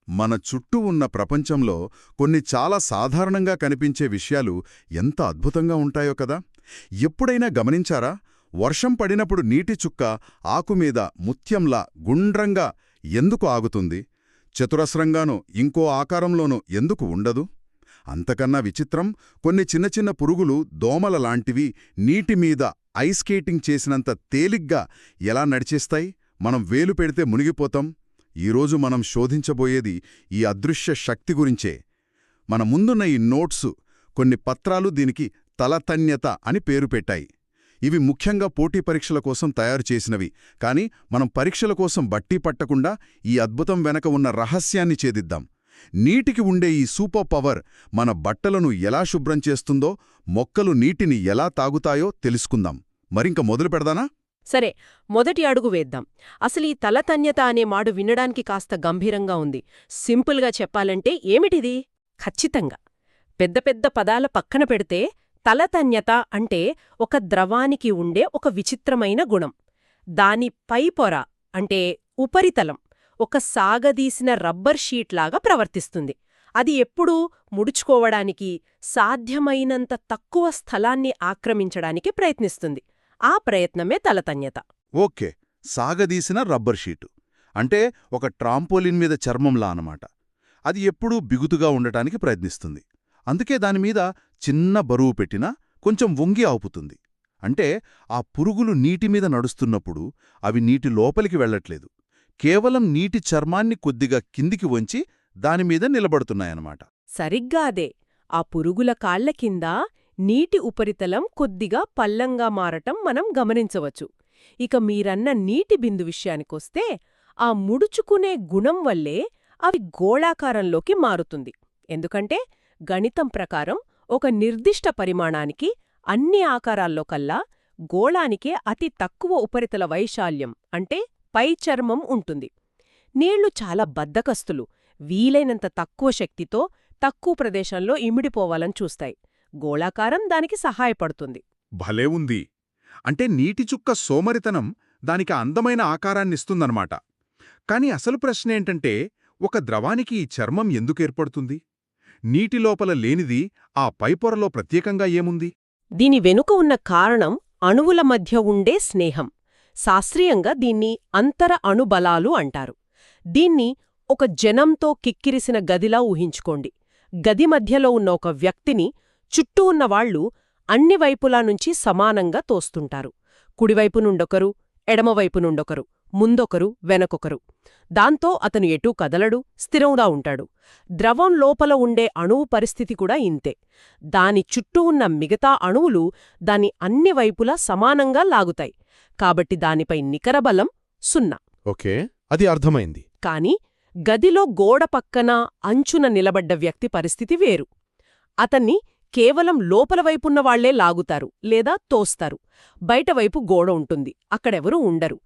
మన చుట్టూ ఉన్న ప్రపంచంలో కొన్ని చాలా సాధారణంగా కనిపించే విషయాలు ఎంత అద్భుతంగా ఉంటాయో కదా. ఎప్పుడైనా గమనించారా? వర్షం పడినప్పుడు నీటి చుక్క ఆకుమీద ముత్యంలా గుండ్రంగా ఎందుకు ఆగుతుంది? చతురస్రంగానో ఇంకో ఆకారంలోనో ఎందుకు ఉండదు? అంతకన్నా విచిత్రం, కొన్ని చిన్న చిన్న పురుగులు, దోమల లాంటివి నీటిమీద ఐస్ స్కేటింగ్ చేసినంత తేలిగ్గా ఎలా నడిచేస్తాయి? మనం వేలు పెడితే మునిగిపోతాం. ఈరోజు మనం శోధించబోయేది ఈ అదృశ్య శక్తి గురించే. మన ముందున్న ఈ నోట్సు, కొన్ని పత్రాలు దీనికి తలతన్యత అని పేరు పెట్టాయి. ఇవి ముఖ్యంగా పోటీ పరీక్షల కోసం తయారు చేసినవి. కానీ మనం పరీక్షల కోసం బట్టి పట్టకుండా ఈ అద్భుతం వెనక ఉన్న రహస్యాన్ని ఛేదిద్దాం. నీటికి ఉండే ఈ సూపర్ పవర్ మన బట్టలను ఎలా శుభ్రం చేస్తుందో, మొక్కలు నీటిని ఎలా తాగుతాయో తెలుసుకుందాం. మరింక మొదలు పెడదానా? సరే, మొదటి అడుగు వేద్దాం. అసలు ఈ తలతన్యత అనే మాడు వినడానికి కాస్త గంభీరంగా ఉంది. సింపుల్గా చెప్పాలంటే ఏమిటిది? ఖచ్చితంగా పెద్ద పెద్ద పదాల పక్కన పెడితే తలతన్యత అంటే ఒక ద్రవానికి ఉండే ఒక విచిత్రమైన గుణం. దాని పై పొర అంటే ఉపరితలం ఒక సాగదీసిన రబ్బర్ షీట్లాగా ప్రవర్తిస్తుంది. అది ఎప్పుడూ ముడుచుకోవడానికి, సాధ్యమైనంత తక్కువ స్థలాన్ని ఆక్రమించడానికి ప్రయత్నిస్తుంది. ఆ ప్రయత్నమే తలతన్యత. ఓకే, సాగదీసిన రబ్బర్ షీటు అంటే ఒక ట్రాంపోలిన్ మీద చర్మంలా అన్నమాట. అది ఎప్పుడూ బిగుతుగా ఉండటానికి ప్రయత్నిస్తుంది. అందుకే దానిమీద చిన్న బరువు పెట్టినా కొంచెం వంగి ఆపుతుంది. అంటే ఆ పురుగులు నీటిమీద నడుస్తున్నప్పుడు అవి నీటి లోపలికి వెళ్లట్లేదు, కేవలం నీటి చర్మాన్ని కొద్దిగా కిందికి వంచి దానిమీద నిలబడుతున్నాయన్నమాట. సరిగ్గా అదే. ఆ పురుగుల కాళ్ల కింద నీటి ఉపరితలం కొద్దిగా పల్లంగా మారటం మనం గమనించవచ్చు. ఇక మీరన్న నీటి బిందు విషయానికొస్తే, ఆ ముడుచుకునే గుణం వల్లే అవి గోళాకారంలోకి మారుతుంది. ఎందుకంటే గణితం ప్రకారం ఒక నిర్దిష్ట పరిమాణానికి అన్ని ఆకారాల్లో కల్లా గోళానికే అతి తక్కువ ఉపరితల వైశాల్యం అంటే పై చర్మం ఉంటుంది. నీళ్లు చాలా బద్ధకస్తులు, వీలైనంత తక్కువ శక్తితో తక్కువ ప్రదేశంలో ఇమిడిపోవాలని చూస్తాయి. గోళాకారం దానికి సహాయపడుతుంది. భలే ఉంది. అంటే నీటి చుక్క సోమరితనం దానికి అందమైన ఆకారాన్నిస్తుందన్నమాట. కాని అసలు ప్రశ్నేంటంటే, ఒక ద్రవానికి ఈ చర్మం ఎందుకేర్పడుతుంది? నీటి లోపల లేనిది ఆ పైపొరలో ప్రత్యేకంగా ఏముంది? దీని వెనుక ఉన్న కారణం అణువుల మధ్య ఉండే స్నేహం. శాస్త్రీయంగా దీన్ని అంతర అణుబలాలు అంటారు. దీన్ని ఒక జనంతో కిక్కిరిసిన గదిలా ఊహించుకోండి. గది మధ్యలో ఉన్న ఒక వ్యక్తిని చుట్టూ ఉన్నవాళ్లు అన్ని వైపులా నుంచి సమానంగా తోస్తుంటారు. కుడివైపు నుండొకరు, ఎడమవైపు నుండొకరు, ముందొకరు, వెనకొకరు. దాంతో అతను ఎటూ కదలడు, స్థిరంగా ఉంటాడు. ద్రవం లోపల ఉండే అణువు పరిస్థితి కూడా ఇంతే. దాని చుట్టూ ఉన్న మిగతా అణువులు దాని అన్ని వైపులా సమానంగా లాగుతాయి. కాబట్టి దానిపై నికరబలం 0. ఓకే, అది అర్థమైంది. కాని గదిలో గోడ పక్కన అంచున నిలబడ్డ వ్యక్తి పరిస్థితి వేరు. అతన్ని కేవలం లోపలవైపున్న వాళ్లే లాగుతారు లేదా తోస్తారు. బయటవైపు గోడ ఉంటుంది, అక్కడెవరూ ఉండరు.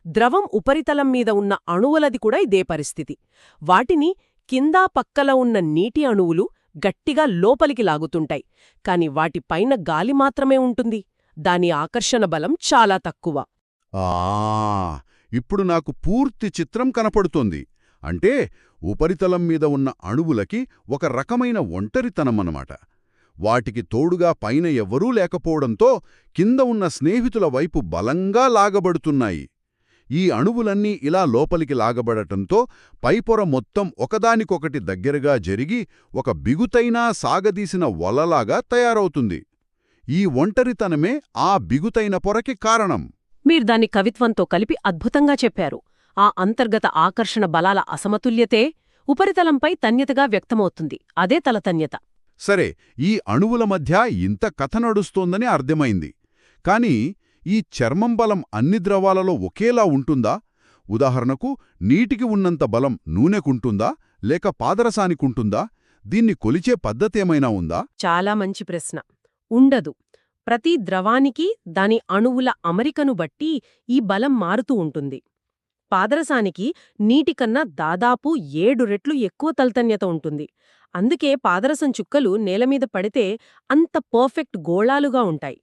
ద్రవం ఉపరితలం మీద ఉన్న అణువులది కూడా ఇదే పరిస్థితి. వాటిని కిందా పక్కల ఉన్న నీటి అణువులు గట్టిగా లోపలికి లాగుతుంటాయి. కాని వాటిపైన గాలి మాత్రమే ఉంటుంది. దాని ఆకర్షణ బలం చాలా తక్కువ. ఇప్పుడు నాకు పూర్తి చిత్రం కనపడుతోంది. అంటే ఉపరితలం మీద ఉన్న అణువులకి ఒక రకమైన ఒంటరితనమన్నమాట. వాటికి తోడుగా పైన ఎవ్వరూ లేకపోవడంతో కింద ఉన్న స్నేహితుల వైపు బలంగా లాగబడుతున్నాయి. ఈ అణువులన్నీ ఇలా లోపలికి లాగబడటంతో పైపొర మొత్తం ఒకదానికొకటి దగ్గరగా జరిగి ఒక బిగుతైనా సాగదీసిన వలలాగా తయారవుతుంది. ఈ ఒంటరితనమే ఆ బిగుతైన పొరకి కారణం. మీరు దాన్ని కవిత్వంతో కలిపి అద్భుతంగా చెప్పారు. ఆ అంతర్గత ఆకర్షణ బలాల అసమతుల్యతే ఉపరితలంపై తన్యతగా వ్యక్తమవుతుంది. అదే తలతన్యత. సరే, ఈ అణువుల మధ్య ఇంత కథ నడుస్తోందని అర్థమైంది. కాని ఈ చర్మం బలం అన్ని ద్రవాలలో ఒకేలా ఉంటుందా? ఉదాహరణకు నీటికి ఉన్నంత బలం నూనెకుంటుందా లేక పాదరసానికుంటుందా? దీన్ని కొలిచే పద్ధతేమైనా ఉందా? చాలా మంచి ప్రశ్న. ఉండదు. ప్రతి ద్రవానికి దాని అణువుల అమరికను బట్టి ఈ బలం మారుతూ ఉంటుంది. పాదరసానికి నీటికన్నా దాదాపు 7 రెట్లు ఎక్కువ తలతన్యత ఉంటుంది. అందుకే పాదరసం చుక్కలు నేలమీద పడితే అంత పర్ఫెక్ట్ గోళాలుగా ఉంటాయి.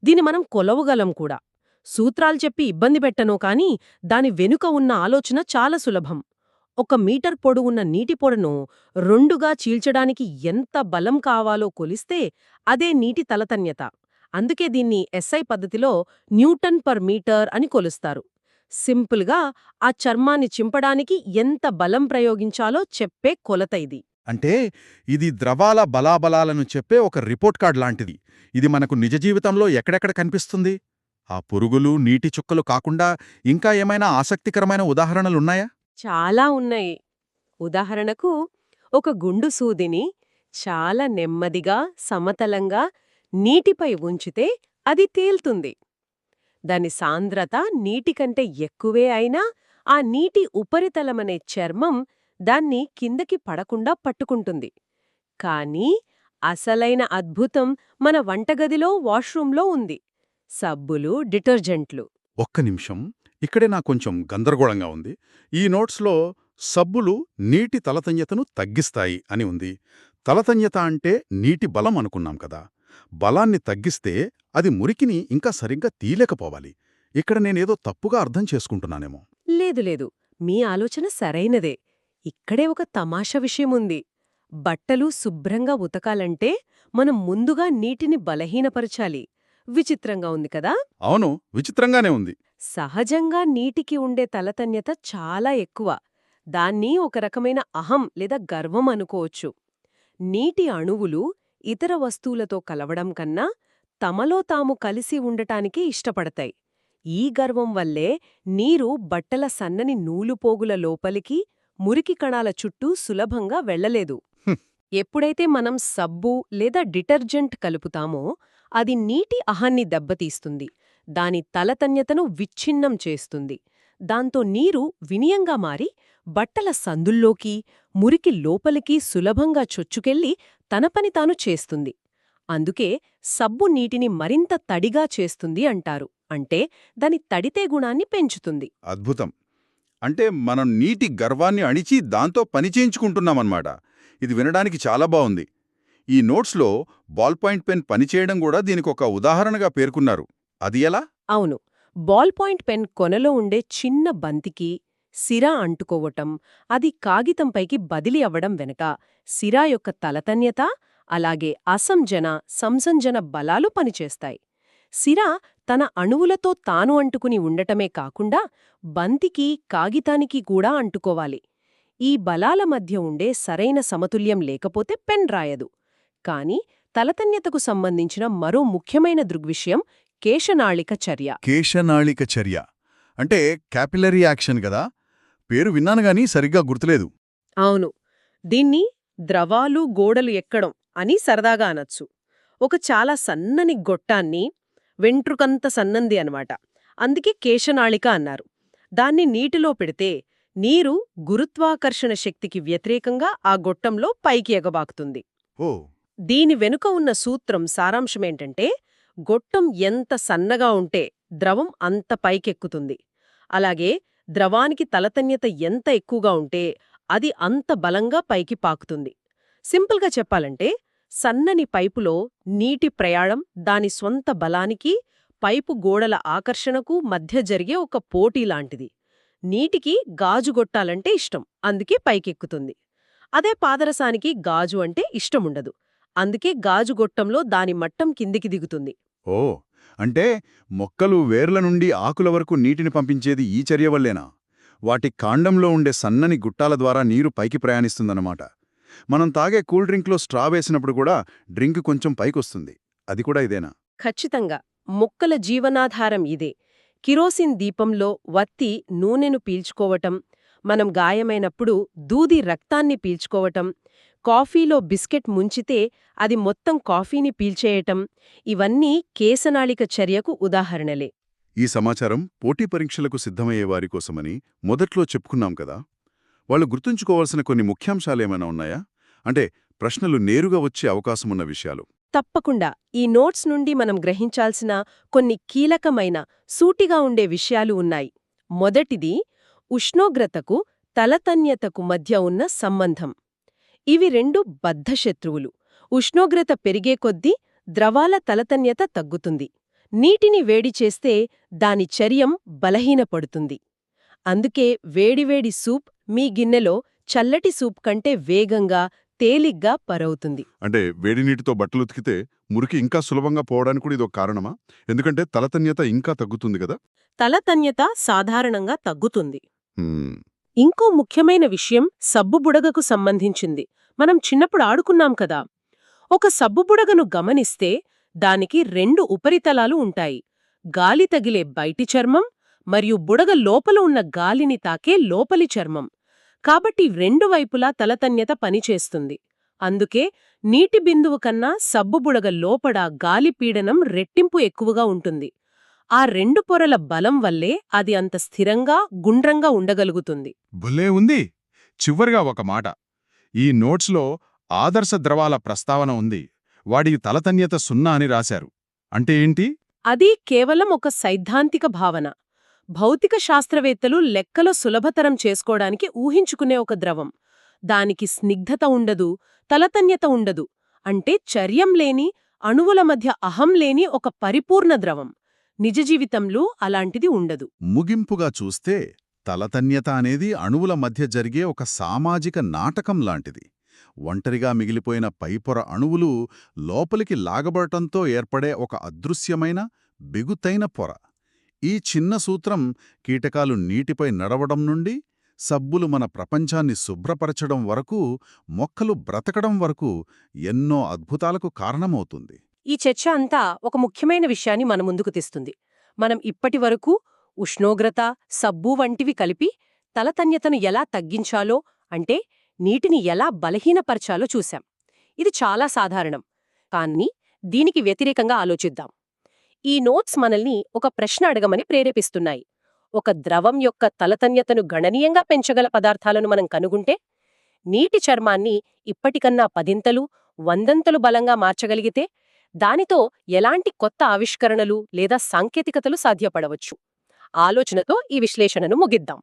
దీని మనం కొలవగలం కూడా. సూత్రాలు చెప్పి ఇబ్బంది పెట్టను, కానీ దాని వెనుక ఉన్న ఆలోచన చాలా సులభం. 1 మీటర్ పొడవున్న నీటి పొడను 2గా చీల్చడానికి ఎంత బలం కావాలో కొలిస్తే అదే నీటి తలతన్యత. అందుకే దీన్ని ఎస్ఐ పద్ధతిలో న్యూటన్ పర్ మీటర్ అని కొలుస్తారు. సింపుల్గా ఆ చర్మాన్ని చింపడానికి ఎంత బలం ప్రయోగించాలో చెప్పే కొలత ఇది. అంటే ఇది ద్రవాల బలాబలాలను చెప్పే ఒక రిపోర్ట్ కార్డ్ లాంటిది. ఇది మనకు నిజ జీవితంలో ఎక్కడెక్కడ కనిపిస్తుంది? ఆ పురుగులు, నీటి చుక్కలు కాకుండా ఇంకా ఏమైనా ఆసక్తికరమైన ఉదాహరణలున్నాయా? చాలా ఉన్నాయి. ఉదాహరణకు ఒక గుండు సూదిని చాలా నెమ్మదిగా, సమతలంగా నీటిపై ఉంచితే అది తేలుతుంది. దాని సాంద్రత నీటికంటే ఎక్కువే అయినా ఆ నీటి ఉపరితలమనే చర్మం దాన్ని కిందకి పడకుండా పట్టుకుంటుంది. కానీ అసలైన అద్భుతం మన వంటగదిలో, వాష్రూంలో ఉంది. సబ్బులు, డిటర్జెంట్లు. ఒక్క నిమిషం, ఇక్కడే నాకు కొంచెం గందరగోళంగా ఉంది. ఈ నోట్స్లో సబ్బులు నీటి తలతన్యతను తగ్గిస్తాయి అని ఉంది. తలతన్యత అంటే నీటి బలం అనుకున్నాం కదా. బలాన్ని తగ్గిస్తే అది మురికిని ఇంకా సరిగ్గా తీయలేకపోవాలి. ఇక్కడ నేనేదో తప్పుగా అర్థం చేసుకుంటున్నానేమో. లేదు లేదు, మీ ఆలోచన సరైనదే. ఇక్కడే ఒక తమాషా విషయముంది. బట్టలు శుభ్రంగా ఉతకాలంటే మనం ముందుగా నీటిని బలహీనపరచాలి. విచిత్రంగా ఉంది కదా? అవును, విచిత్రంగానే ఉంది. సహజంగా నీటికి ఉండే తలతన్యత చాలా ఎక్కువ. దాన్ని ఒక రకమైన అహం లేదా గర్వం అనుకోవచ్చు. నీటి అణువులు ఇతర వస్తువులతో కలవడం కన్నా తమలో తాము కలిసి ఉండటానికి ఇష్టపడతాయి. ఈ గర్వం వల్లే నీరు బట్టల సన్నని నూలుపోగుల లోపలికి, మురికి కణాల చుట్టూ సులభంగా వెళ్లలేదు. ఎప్పుడైతే మనం సబ్బు లేదా డిటర్జెంట్ కలుపుతామో అది నీటి అహాన్ని దెబ్బతీస్తుంది. దాని తలతన్యతను విచ్ఛిన్నం చేస్తుంది. దాంతో నీరు వినియంగా మారి బట్టల సందుల్లోకి, మురికి లోపలికి సులభంగా చొచ్చుకెళ్లి తన పని తాను చేస్తుంది. అందుకే సబ్బు నీటిని మరింత తడిగా చేస్తుంది అంటారు. అంటే దాని తడితే గుణాన్ని పెంచుతుంది. అద్భుతం. అంటే మనం నీటి గర్వాన్ని అణిచి దాంతో పని చేయించుకుంటున్నామన్నమాట. ఇది వినడానికి చాలా బావుంది. ఈ నోట్స్లో బాల్ పాయింట్ పెన్ పనిచేయడం కూడా దీనికొక ఉదాహరణగా పేర్కొన్నారు. అది ఎలా? అవును, బాల్ పాయింట్ పెన్ కొనలో ఉండే చిన్న బంతికి సిరా అంటుకోవటం, అది కాగితంపైకి బదిలీ అవ్వడం వెనక సిరా యొక్క తలతన్యత, అలాగే అసంజన, సంసంజన బలాలు పనిచేస్తాయి. సిరా తన అణువులతో తాను అంటుకుని ఉండటమే కాకుండా బంతికి, కాగితానికి కూడా అంటుకోవాలి. ఈ బలాల మధ్య ఉండే సరైన సమతుల్యం లేకపోతే పెన్ రాయదు. కాని తలతన్యతకు సంబంధించిన మరో ముఖ్యమైన దృగ్విషయం కేశనాళిక చర్య. కేశనాళిక చర్య అంటే క్యాపిలరీ యాక్షన్ గదా? పేరు విన్నానుగాని సరిగ్గా గుర్తులేదు. అవును, దీన్ని ద్రవాలు గోడలు ఎక్కడం అని సరదాగా అనొచ్చు. ఒక చాలా సన్నని గొట్టాన్ని, వెంట్రుకంత సన్నంది అనమాట, అందుకే కేశనాళిక అన్నారు. దాన్ని నీటిలో పెడితే నీరు గురుత్వాకర్షణ శక్తికి వ్యతిరేకంగా ఆ గొట్టంలో పైకి ఎగబాకుతుంది. ఓ, దీని వెనుక ఉన్న సూత్రం సారాంశమేంటంటే, గొట్టం ఎంత సన్నగా ఉంటే ద్రవం అంత పైకెక్కుతుంది. అలాగే ద్రవానికి తలతన్యత ఎంత ఎక్కువగా ఉంటే అది అంత బలంగా పైకి పాకుతుంది. సింపుల్గా చెప్పాలంటే, సన్నని పైపులో నీటి ప్రయాణం దాని స్వంత బలానికి, పైపు గోడల ఆకర్షణకు మధ్య జరిగే ఒక పోటీలాంటిది. నీటికి గాజు గొట్టాలంటే ఇష్టం, అందుకే పైకెక్కుతుంది. అదే పాదరసానికి గాజు అంటే ఇష్టముండదు, అందుకే గాజు గొట్టంలో దాని మట్టం కిందికి దిగుతుంది. ఓ, అంటే మొక్కలు వేర్ల నుండి ఆకుల వరకు నీటిని పంపించేది ఈ చర్య వల్లేనా? వాటి కాండంలో ఉండే సన్నని గుట్టాల ద్వారా నీరు పైకి ప్రయాణిస్తుందన్నమాట. మనం తాగే కూల్ డ్రింక్లో స్ట్రా వేసినప్పుడు కూడా డ్రింక్ కొంచెం పైకొస్తుంది. అది కూడా ఇదేనా? ఖచ్చితంగా. మొక్కల జీవనాధారం ఇదే. కిరోసిన్ దీపంలో వత్తి నూనెను పీల్చుకోవటం, మనం గాయమైనప్పుడు దూది రక్తాన్ని పీల్చుకోవటం, కాఫీలో బిస్కెట్ ముంచితే అది మొత్తం కాఫీని పీల్చేయటం, ఇవన్నీ కేశనాళిక చర్యకు ఉదాహరణలే. ఈ సమాచారం పోటీ పరీక్షలకు సిద్ధమయ్యే వారి కోసమని మొదట్లో చెప్పుకున్నాం కదా. వాళ్ళు గుర్తుంచుకోవాల్సిన కొన్ని ముఖ్యాంశాలేమైనా ఉన్నాయా? అంటే ప్రశ్నలు నేరుగా వచ్చే అవకాశమున్న విషయాలు. తప్పకుండా. ఈ నోట్స్ నుండి మనం గ్రహించాల్సిన కొన్ని కీలకమైన, సూటిగా ఉండే విషయాలు ఉన్నాయి. మొదటిది, ఉష్ణోగ్రతకు, తలతన్యతకు మధ్య ఉన్న సంబంధం. ఇవి రెండు బద్ధశత్రువులు. ఉష్ణోగ్రత పెరిగే కొద్దీ ద్రవాల తలతన్యత తగ్గుతుంది. నీటిని వేడి చేస్తే దాని చర్యం బలహీనపడుతుంది. అందుకే వేడివేడి సూప్ మీ గిన్నెలో చల్లటి సూప్ కంటే వేగంగా తేలిగ్గా పరవుతుంది. అంటే వేడి నీటితో బట్టలు ఉతికితే మురికి ఇంకా సులభంగా పోవడానికి కూడా ఇదొక కారణమా? ఎందుకంటే తలతన్యత ఇంకా తగ్గుతుంది కదా. తలతన్యత సాధారణంగా తగ్గుతుంది. హ్మ్. ఇంకో ముఖ్యమైన విషయం సబ్బు బుడగకు సంబంధించింది. మనం చిన్నప్పుడు ఆడుకున్నాం కదా. ఒక సబ్బు బుడగను గమనిస్తే దానికి 2 ఉపరితలాలు ఉంటాయి. గాలి తగిలే బయటి చర్మం మరియు బుడగ లోపల ఉన్న గాలిని తాకే లోపలి చర్మం. కాబట్టి 2 వైపులా తలతన్యత పనిచేస్తుంది. అందుకే నీటి బిందువు కన్నా సబ్బు బుడగ లోపడ గాలి పీడనం రెట్టింపు ఎక్కువగా ఉంటుంది. ఆ 2 పొరల బలం వల్లే అది అంత స్థిరంగా గుండ్రంగా ఉండగలుగుతుంది. భలే ఉంది. చివరిగా ఒక మాట. ఈ నోట్స్లో ఆదర్శ ద్రవాల ప్రస్తావన ఉంది. వాడి తలతన్యత 0 అని రాశారు. అంటే ఏంటి? అది కేవలం ఒక సైద్ధాంతిక భావన. భౌతిక శాస్త్రవేత్తలు లెక్కలో సులభతరం చేసుకోవడానికి ఊహించుకునే ఒక ద్రవం. దానికి స్నిగ్ధత ఉండదు, తలతన్యత ఉండదు. అంటే చర్యం లేని, అణువుల మధ్య అహం లేని ఒక పరిపూర్ణ ద్రవం. నిజ జీవితంలో అలాంటిది ఉండదు. ముగింపుగా చూస్తే తలతన్యత అనేది అణువుల మధ్య జరిగే ఒక సామాజిక నాటకం లాంటిది. ఒంటరిగా మిగిలిపోయిన పైపొర అణువులు లోపలికి లాగబడటంతో ఏర్పడే ఒక అదృశ్యమైన, బిగుతైన పొర. ఈ చిన్న సూత్రం కీటకాలు నీటిపై నడవడం నుండి, సబ్బులు మన ప్రపంచాన్ని శుభ్రపరచడం వరకు, మొక్కలు బ్రతకడం వరకు ఎన్నో అద్భుతాలకు కారణమవుతుంది. ఈ చర్చ అంతా ఒక ముఖ్యమైన విషయాన్ని మన ముందుకు తెస్తుంది. మనం ఇప్పటివరకు ఉష్ణోగ్రత, సబ్బు వంటివి కలిపి తలతన్యతను ఎలా తగ్గించాలో, అంటే నీటిని ఎలా బలహీనపరచాలో చూశాం. ఇది చాలా సాధారణం. కానీ దీనికి వ్యతిరేకంగా ఆలోచిద్దాం. ఈ నోట్స్ మనల్ని ఒక ప్రశ్న అడగమని ప్రేరేపిస్తున్నాయి. ఒక ద్రవం యొక్క తలతన్యతను గణనీయంగా పెంచగల పదార్థాలను మనం కనుగొంటే, నీటి చర్మాన్ని ఇప్పటికన్నా 10 100 బలంగా మార్చగలిగితే, దానితో ఎలాంటి కొత్త ఆవిష్కరణలు లేదా సాంకేతికతలు సాధ్యపడవచ్చు? ఆలోచనతో ఈ విశ్లేషణను ముగిద్దాం.